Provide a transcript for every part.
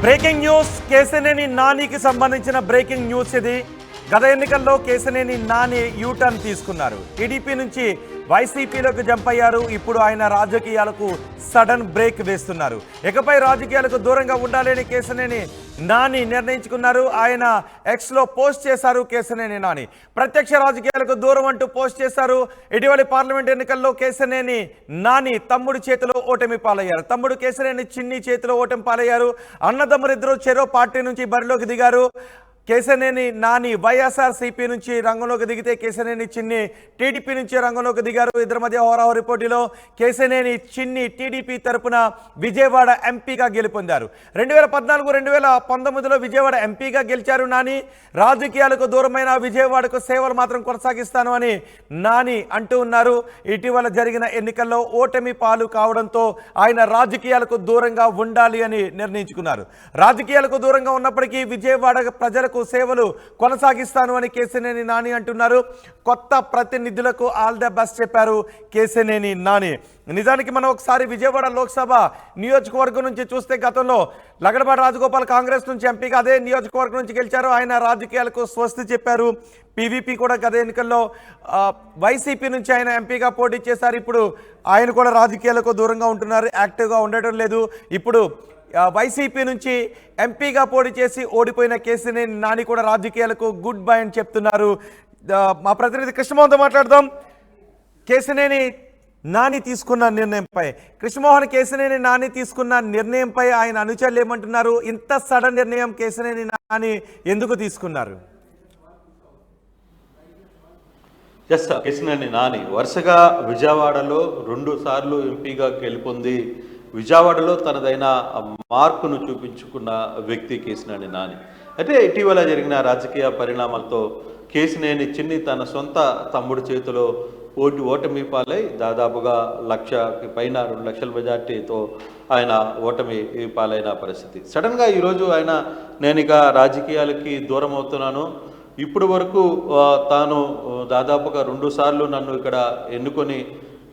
Breaking news Kesineni నానికి సంబంధించిన breaking news ఇది. గత ఎన్నికల్లో కేశినేని నాని యూటర్న్ తీసుకున్నారు. టీడీపీ నుంచి వైసీపీలోకి జంప్ అయ్యారు. ఇప్పుడు ఆయన రాజకీయాలకు సడన్ బ్రేక్ వేస్తున్నారు. ఇకపై రాజకీయాలకు దూరంగా ఉండాలని కేశినేని నాని నిర్ణయించుకున్నారు. ఆయన ఎక్స్లో పోస్ట్ చేశారు. కేశినేని నాని ప్రత్యక్ష రాజకీయాలకు దూరం అంటూ పోస్ట్ చేశారు. ఇటీవలి పార్లమెంట్ ఎన్నికల్లో కేశినేని నాని తమ్ముడి చేతిలో ఓటమి పాలయ్యారు. తమ్ముడు కేశినేని చిన్ని చేతిలో ఓటమి పాలయ్యారు. అన్నదమ్ములిద్దరూ చెరో పార్టీ నుంచి బరిలోకి దిగారు. కేశినేని నాని వైఎస్ఆర్సీపీ నుంచి రంగంలోకి దిగితే కేశినేని చిన్ని టీడీపీ నుంచి రంగంలోకి దిగారు. ఇద్దరి మధ్య హోరాహోరీ పోటీలో కేశినేని చిన్ని టీడీపీ తరపున విజయవాడ ఎంపీగా గెలుపొందారు. 2014-2019లో విజయవాడ ఎంపీగా గెలిచారు నాని. రాజకీయాలకు దూరమైన విజయవాడకు సేవలు మాత్రం కొనసాగిస్తాను అని నాని అంటూ ఉన్నారు. ఇటీవల జరిగిన ఎన్నికల్లో ఓటమి పాలు కావడంతో ఆయన రాజకీయాలకు దూరంగా ఉండాలి అని నిర్ణయించుకున్నారు. రాజకీయాలకు దూరంగా ఉన్నప్పటికీ విజయవాడ ప్రజలకు సేవలు కొనసాగిస్తాను అని కేశినేని నాని అంటున్నారు. కొత్త ప్రతినిధులకు ఆల్ ద బెస్ట్ చెప్పారు కేశినేని నాని. నిజానికి మనం ఒకసారి విజయవాడ లోక్సభ నియోజకవర్గం నుంచి చూస్తే గతంలో లగడపాటి రాజగోపాల్ కాంగ్రెస్ నుంచి ఎంపీగా అదే నియోజకవర్గం నుంచి గెలిచారు. ఆయన రాజకీయాలకు స్వస్తి చెప్పారు. పీవీపీ కూడా గత ఎన్నికల్లో వైసీపీ నుంచి ఆయన ఎంపీగా పోటీ చేశారు. ఇప్పుడు ఆయన కూడా రాజకీయాలకు దూరంగా ఉంటున్నారు. యాక్టివ్గా ఉండటం లేదు. ఇప్పుడు వైసీపీ నుంచి ఎంపీగా పోటీ చేసి ఓడిపోయిన కేశినేని నాని కూడా రాజకీయాలకు గుడ్ బై అని చెప్తున్నారు. మా ప్రతినిధి కృష్ణమోహన్తో మాట్లాడదాం. కేశినేని నాని తీసుకున్న నిర్ణయంపై కేశినేని నాని తీసుకున్న నిర్ణయంపై ఆయన అనుచరులు ఏమంటున్నారు? ఇంత సడన్ నిర్ణయం కేశినేని నాని ఎందుకు తీసుకున్నారు? కేశినేని నాని వరుసగా విజయవాడలో 2 సార్లు ఎంపీగా గెలుపొంది విజయవాడలో తనదైన మార్కును చూపించుకున్న వ్యక్తి కేశినేని నాని. అయితే ఇటీవల జరిగిన రాజకీయ పరిణామాలతో కేశినేని చిన్ని తన సొంత తమ్ముడి చేతిలో ఓటమి పాలై దాదాపుగా 1,00,000కి పైన 2 లక్షల మెజార్టీతో ఆయన ఓటమి పాలైన పరిస్థితి. సడన్గా ఈరోజు ఆయన నేను ఇక రాజకీయాలకి దూరం అవుతున్నాను, ఇప్పుడు వరకు తాను దాదాపుగా 2 సార్లు నన్ను ఇక్కడ ఎన్నుకొని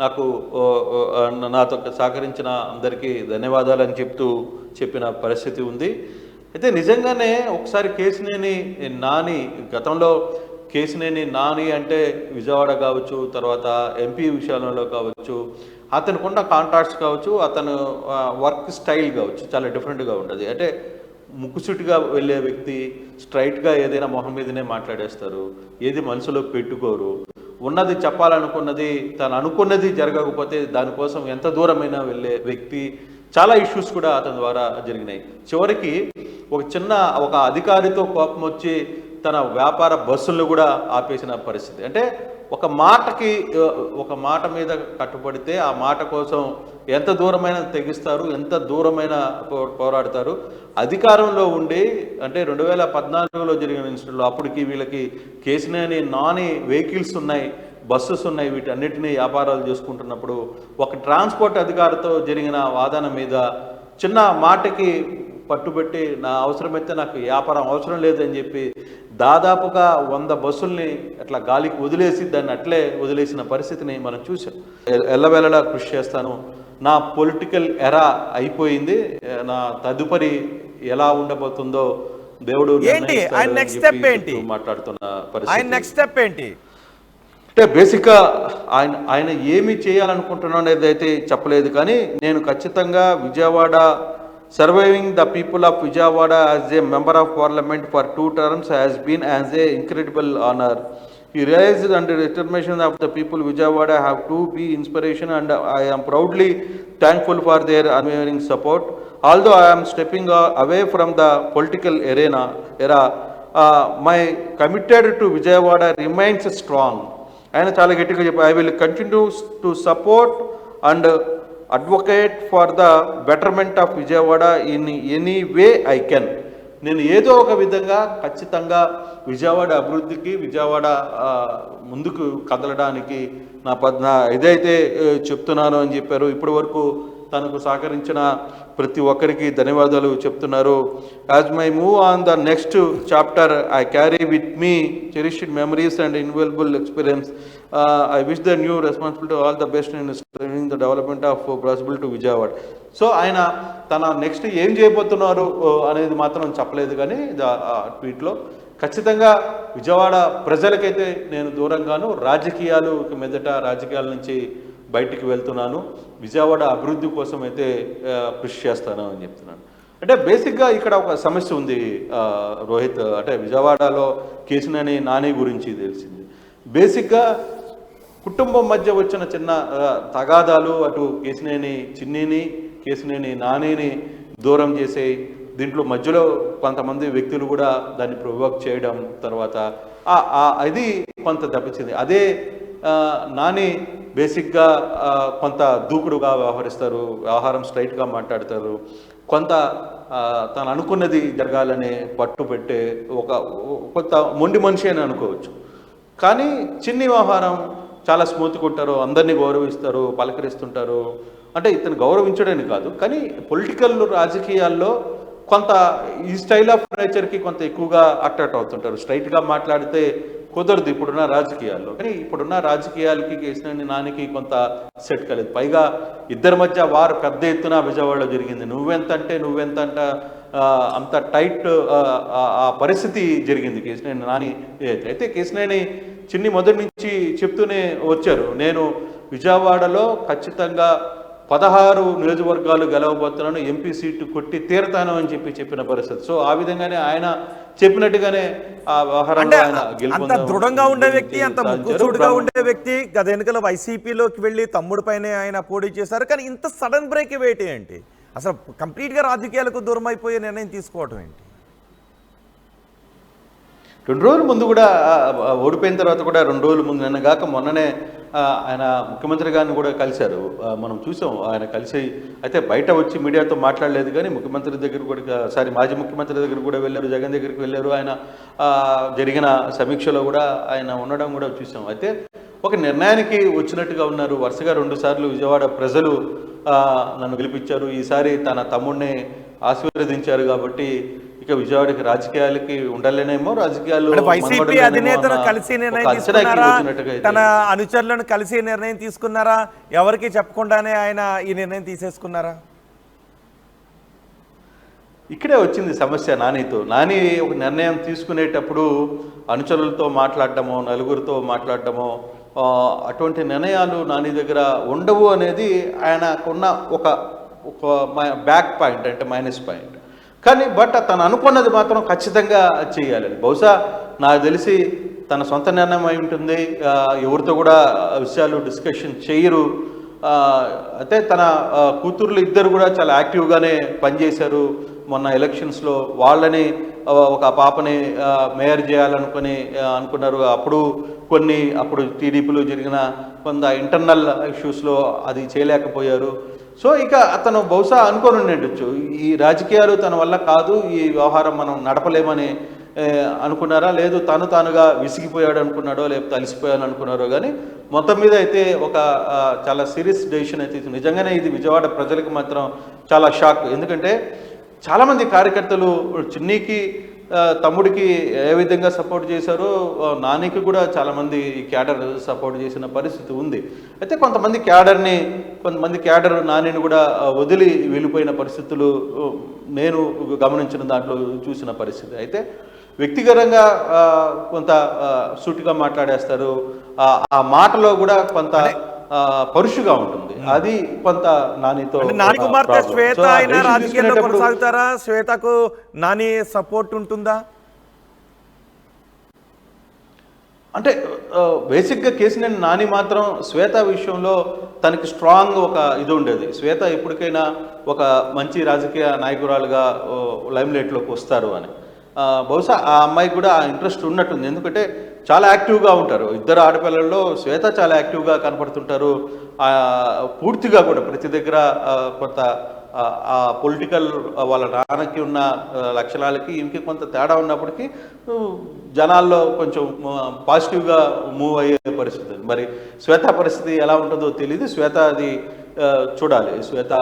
నాతో సహకరించిన అందరికీ ధన్యవాదాలు అని చెప్పిన పరిస్థితి ఉంది. అయితే నిజంగానే ఒకసారి కేశినేని నాని గతంలో కేశినేని నాని అంటే విజయవాడ కావచ్చు, తర్వాత ఎంపీ విషయాలలో కావచ్చు, అతనుకున్న కాంట్రాక్ట్స్ కావచ్చు, అతను వర్క్ స్టైల్ కావచ్చు, చాలా డిఫరెంట్గా ఉంటుంది. అంటే ముక్కుసూటిగా వెళ్ళే వ్యక్తి, స్ట్రైట్గా ఏదైనా మొహం మీదనే మాట్లాడేస్తారు, ఏది మనసులో పెట్టుకోరు. ఉన్నది చెప్పాలనుకున్నది, తను అనుకున్నది జరగకపోతే దానికోసం ఎంత దూరమైనా వెళ్ళే వ్యక్తి. చాలా ఇష్యూస్ కూడా అతని ద్వారా జరిగినాయి. చివరికి ఒక అధికారితో కోపం వచ్చి తన వ్యాపార బస్సులను కూడా ఆపేసిన పరిస్థితి. అంటే ఒక మాట మీద కట్టుబడితే ఆ మాట కోసం ఎంత దూరమైన తెగిస్తారు, ఎంత దూరమైన పోరాడతారు. అధికారంలో ఉండి అంటే 2014లో జరిగిన ఇన్సిడెంట్లో అప్పటికి వీళ్ళకి కేశినేని నాని వెహికల్స్ ఉన్నాయి, బస్సెస్ ఉన్నాయి, వీటన్నిటినీ వ్యాపారాలు చేసుకుంటున్నప్పుడు ఒక ట్రాన్స్పోర్ట్ అధికారితో జరిగిన వాదన మీద చిన్న మాటకి పట్టుబెట్టి నా అవసరమైతే నాకు వ్యాపారం అవసరం లేదని చెప్పి దాదాపుగా 100 బస్సుల్ని అట్లా గాలికి వదిలేసి దాన్ని అట్లే వదిలేసిన పరిస్థితిని మనం చూసాం. ఎల్లవేళలా కృషి చేస్తాను, నా పొలిటికల్ ఎరా అయిపోయింది, నా తదుపరి ఎలా ఉండబోతుందో దేవుడు మాట్లాడుతున్న పరిస్థితి. అంటే బేసిక్గా ఆయన ఏమి చేయాలనుకుంటున్నా అనేది అయితే చెప్పలేదు, కానీ నేను ఖచ్చితంగా Vijayawada Surviving the people of Vijayawada as a member of parliament for 2 terms has been as a incredible honor. He realized under determination of the people Vijayawada have to be inspiration, and I am proudly thankful for their unwavering support. Although I am stepping away from the political era, my committed to Vijayawada remains strong. And చాలా గట్టిగా చెప్పి I will continue to support and advocate for the betterment of Vijayawada in any way I can. నేను ఏదో ఒక విధంగా ఖచ్చితంగా విజయవాడ అభివృద్ధికి, విజయవాడ ముందుకు కదలడానికి నా ఏదైతే చెప్తున్నానో అని చెప్పారు. ఇప్పటి వరకు తనకు సహకరించిన ప్రతి ఒక్కరికి ధన్యవాదాలు చెప్తున్నారు. As my move on the next chapter I carry with me cherished memories and invaluable experience. I wish the new responsibility all the best in the development of possible to Vijayawada. So ఆయన తన next ఏం చేయబోతున్నారు అనేది మాత్రం చెప్పలేదు, కానీ ట్వీట్లో ఖచ్చితంగా విజయవాడ ప్రజలకైతే నేను దూరంగాను, రాజకీయాలు మీదట రాజకీయాల నుంచి బయటికి వెళ్తున్నాను, విజయవాడ అభివృద్ధి కోసం అయితే కృషి చేస్తాను అని చెప్తున్నాను. అంటే బేసిక్గా ఇక్కడ ఒక సమస్య ఉంది రోహిత్. అంటే విజయవాడలో కేసినేని నాని గురించి తెలిసింది. బేసిక్గా కుటుంబం మధ్య వచ్చిన చిన్న తగాదాలు అటు కేసినేని చిన్నిని కేసినేని నానిని దూరం చేసే దీంట్లో మధ్యలో కొంతమంది వ్యక్తులు కూడా దాన్ని ప్రొవోక్ చేయడం, తర్వాత అది కొంత దెబ్బతింది. అదే నాని బేసిక్గా కొంత దూకుడుగా వ్యవహరిస్తారు, వ్యవహారం స్ట్రైట్గా మాట్లాడతారు, కొంత తను అనుకున్నది జరగాలని పట్టు పెట్టే కొంత మొండి మనిషి అని అనుకోవచ్చు. కానీ చిన్ని వ్యవహారం చాలా స్మూత్గా ఉంటారు, అందరినీ గౌరవిస్తారు, పలకరిస్తుంటారు. అంటే ఇతను గౌరవించడని కాదు, కానీ పొలిటికల్ రాజకీయాల్లో కొంత ఈ స్టైల్ ఆఫ్ నేచర్కి కొంత ఎక్కువగా అట్రాక్ట్ అవుతుంటారు. స్ట్రైట్గా మాట్లాడితే కుదరదు ఇప్పుడున్న రాజకీయాల్లో. కానీ ఇప్పుడున్న రాజకీయాలకి కేసినేని నానికి కొంత సెట్ కాలేదు. పైగా ఇద్దరి మధ్య వారు పెద్ద ఎత్తున విజయవాడలో జరిగింది. నువ్వెంత అంట అంత టైట్ ఆ పరిస్థితి జరిగింది కేసినేని నాని. అయితే కేసినేని చిన్ని మొదటి నుంచి చెప్తూనే వచ్చారు, నేను విజయవాడలో ఖచ్చితంగా 16 నియోజకవర్గాలు గెలవబోతున్నాను, ఎంపీ సీటు కొట్టి తీరతాను అని చెప్పిన పరిస్థితి. సో ఆ విధంగానే ఆయన చెప్పినట్టుగానే ఆ వ్యవహారంలో ఆయన అంత దృఢంగా ఉండే వ్యక్తి, అంత ముక్కుసూడిగా ఉండే వ్యక్తి గత ఎన్నికల వైసీపీలోకి వెళ్ళి తమ్ముడు పైన ఆయన పోటీ చేశారు. కానీ ఇంత సడన్ బ్రేక్ వేటి ఏంటి? అసలు కంప్లీట్గా రాజకీయాలకు దూరం అయిపోయే నిర్ణయం తీసుకోవటం ఏంటి? 2 రోజుల ముందు కూడా ఓడిపోయిన తర్వాత కూడా 2 రోజుల ముందు నిన్న కాక మొన్ననే ఆయన ముఖ్యమంత్రి గారిని కూడా కలిశారు. మనం చూసాం ఆయన కలిసి. అయితే బయట వచ్చి మీడియాతో మాట్లాడలేదు, కానీ ముఖ్యమంత్రి దగ్గర కూడా మాజీ ముఖ్యమంత్రి దగ్గర కూడా వెళ్ళారు, జగన్ దగ్గరికి వెళ్ళారు. ఆయన జరిగిన సమీక్షలో కూడా ఆయన ఉండడం కూడా చూసాం. అయితే ఒక నిర్ణయానికి వచ్చినట్టుగా ఉన్నారు. వరుసగా 2 సార్లు విజయవాడ ప్రజలు నన్ను గెలిపించారు, ఈసారి తన తమ్ముడిని ఆశీర్వదించారు కాబట్టి ఇక విజయవాడకి రాజకీయాలకి ఉండలేనేమో, రాజకీయాలు వైసీపీ అధినేతను కలిసి నిర్ణయం తీసుకున్నారా, తన అనుచరులను కలిసి నిర్ణయం తీసుకున్నారా, ఎవరికి చెప్పకుండానే ఆయన ఈ నిర్ణయం తీసేసుకున్నారా? ఇక్కడే వచ్చింది సమస్య నానితో. నాని ఒక నిర్ణయం తీసుకునేటప్పుడు అనుచరులతో మాట్లాడటమో, నలుగురితో మాట్లాడటమో, అటువంటి నిర్ణయాలు నాని దగ్గర ఉండవు అనేది ఆయనకున్న ఒక బ్యాక్ పాయింట్, అంటే మైనస్ పాయింట్. కానీ తను అనుకున్నది మాత్రం ఖచ్చితంగా చేయాలని. బహుశా నాకు తెలిసి తన సొంత నిర్ణయం అయి ఉంటుంది, ఎవరితో కూడా విషయాలు డిస్కషన్ చేయరు. అయితే తన కూతుర్లు ఇద్దరు కూడా చాలా యాక్టివ్గానే పనిచేశారు. మొన్న ఎలక్షన్స్లో వాళ్ళని ఒక పాపని మేయర్ అనుకున్నారు. అప్పుడు టీడీపీలో జరిగిన కొంత ఇంటర్నల్ ఇష్యూస్లో అది చేయలేకపోయారు. సో ఇక అతను బహుశా అనుకొని ఉండొచ్చు, ఈ రాజకీయాలు తన వల్ల కాదు, ఈ వ్యవహారం మనం నడపలేమని అనుకున్నారా, లేదు తానుగా విసిగిపోయాడు అనుకున్నాడో, లేకపోతే అలసిపోయాను అనుకున్నారో, కానీ మొత్తం మీద అయితే ఒక చాలా సీరియస్ డెసిషన్ అయితే నిజంగానే ఇది విజయవాడ ప్రజలకు మాత్రం చాలా షాక్. ఎందుకంటే చాలామంది కార్యకర్తలు చిన్నికి తమ్ముడికి ఏ విధంగా సపోర్ట్ చేశారో నానికి కూడా చాలామంది క్యాడర్ సపోర్ట్ చేసిన పరిస్థితి ఉంది. అయితే కొంతమంది క్యాడర్ నానిని కూడా వదిలి వెళ్ళిపోయిన పరిస్థితులు నేను గమనించిన దాంట్లో చూసిన పరిస్థితి. అయితే వ్యక్తిగతంగా కొంత సూటిగా మాట్లాడేస్తారు, ఆ మాటలో కూడా కొంత పరుషుగా ఉంటుంది. అది కొంత నానితో. నాని కుమార్తె శ్వేత అయినా రాజకీయాల్లో కొనసాగుతారా? శ్వేతకు నాని సపోర్ట్ ఉంటుందా? అంటే బేసిక్గా కేసినేని నాని మాత్రం శ్వేత విషయంలో తనకి స్ట్రాంగ్ ఒక ఇది ఉండేది. శ్వేత ఎప్పటికైనా ఒక మంచి రాజకీయ నాయకురాలుగా లైమ్లైట్లోకి వస్తారు అని. బహుశా ఆ అమ్మాయికి కూడా ఆ ఇంట్రెస్ట్ ఉన్నట్టుంది. ఎందుకంటే చాలా యాక్టివ్గా ఉంటారు ఇద్దరు ఆడపిల్లల్లో. శ్వేత చాలా యాక్టివ్గా కనపడుతుంటారు. పూర్తిగా కూడా ప్రతి దగ్గర కొంత ఆ పొలిటికల్ వాళ్ళ నాన్నకి ఉన్న లక్షణాలకి ఇంకే కొంత తేడా ఉన్నప్పటికీ జనాల్లో కొంచెం పాజిటివ్గా మూవ్ అయ్యే పరిస్థితి. మరి శ్వేత పరిస్థితి ఎలా ఉంటుందో తెలియదు. శ్వేత అది చూడాలి. శ్వేత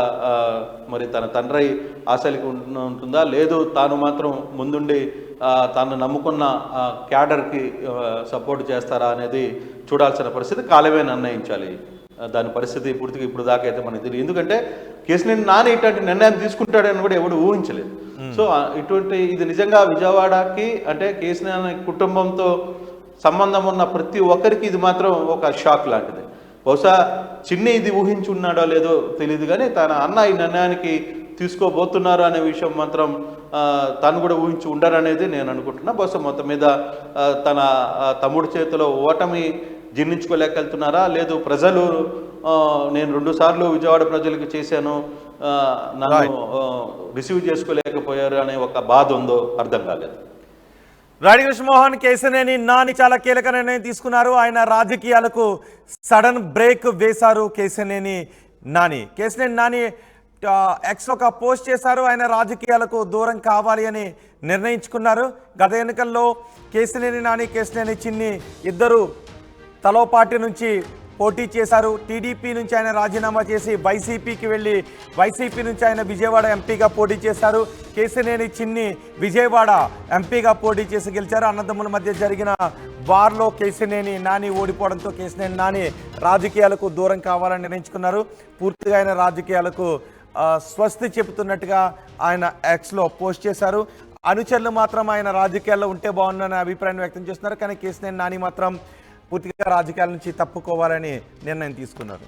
మరి తన తండ్రి ఆశలకి ఉంటుందా, లేదు తాను మాత్రం ముందుండి తాను నమ్ముకున్న క్యాడర్కి సపోర్ట్ చేస్తారా అనేది చూడాల్సిన పరిస్థితి కాలమే నిర్ణయించాలి. దాని పరిస్థితి పూర్తిగా ఇప్పుడు దాకా అయితే మనకి తెలియదు. ఎందుకంటే కేసినేని నాని ఇట్లాంటి నిర్ణయం తీసుకుంటాడని కూడా ఎవడు ఊహించలేదు. సో ఇటువంటి ఇది నిజంగా విజయవాడకి అంటే కేసినేని కుటుంబంతో సంబంధం ఉన్న ప్రతి ఒక్కరికి ఇది మాత్రం ఒక షాక్ లాంటిది. బహుశా చిన్ని ఇది ఊహించి ఉన్నాడో లేదో తెలియదు, కానీ తన అన్న ఈ నిర్ణయానికి తీసుకోబోతున్నారు అనే విషయం మాత్రం తను కూడా ఊహించి ఉండరనేది నేను అనుకుంటున్నా. బహుశా మొత్తం మీద తన తమ్ముడి చేతిలో ఓటమి జీర్ణించుకోలేకెళ్తున్నారా, లేదు ప్రజలు నేను 2 సార్లు విజయవాడ ప్రజలకు చేశాను నన్ను రిసీవ్ చేసుకోలేకపోయారు అనే ఒక బాధ ఉందో అర్థం కాలేదు. రాడి కృష్ణమోహన్, కేసినేని నాని చాలా కీలక నిర్ణయం తీసుకున్నారు. ఆయన రాజకీయాలకు సడన్ బ్రేక్ వేశారు. కేసినేని నాని ఎక్స్ ఒక పోస్ట్ చేశారు. ఆయన రాజకీయాలకు దూరం కావాలి అని నిర్ణయించుకున్నారు. గత ఎన్నికల్లో కేసినేని నాని, కేసినేని చిన్ని ఇద్దరు తలో పార్టీ నుంచి పోటీ చేశారు. టీడీపీ నుంచి ఆయన రాజీనామా చేసి వైసీపీకి వెళ్ళి వైసీపీ నుంచి ఆయన విజయవాడ ఎంపీగా పోటీ చేశారు. కేసినేని చిన్ని విజయవాడ ఎంపీగా పోటీ చేసి గెలిచారు. అన్నదమ్ముల మధ్య జరిగిన వార్లో కేసినేని నాని ఓడిపోవడంతో కేసినేని నాని రాజకీయాలకు దూరం కావాలని నిర్ణయించుకున్నారు. పూర్తిగా ఆయన రాజకీయాలకు స్వస్తి చెబుతున్నట్టుగా ఆయన ఎక్స్లో పోస్ట్ చేశారు. అనుచరులు మాత్రం ఆయన రాజకీయాల్లో ఉంటే బాగుందనే అభిప్రాయం వ్యక్తం చేస్తున్నారు. కానీ కేసినేని నాని మాత్రం పూర్తిగా రాజకీయాల నుంచి తప్పుకోవాలని నిర్ణయం తీసుకున్నారు.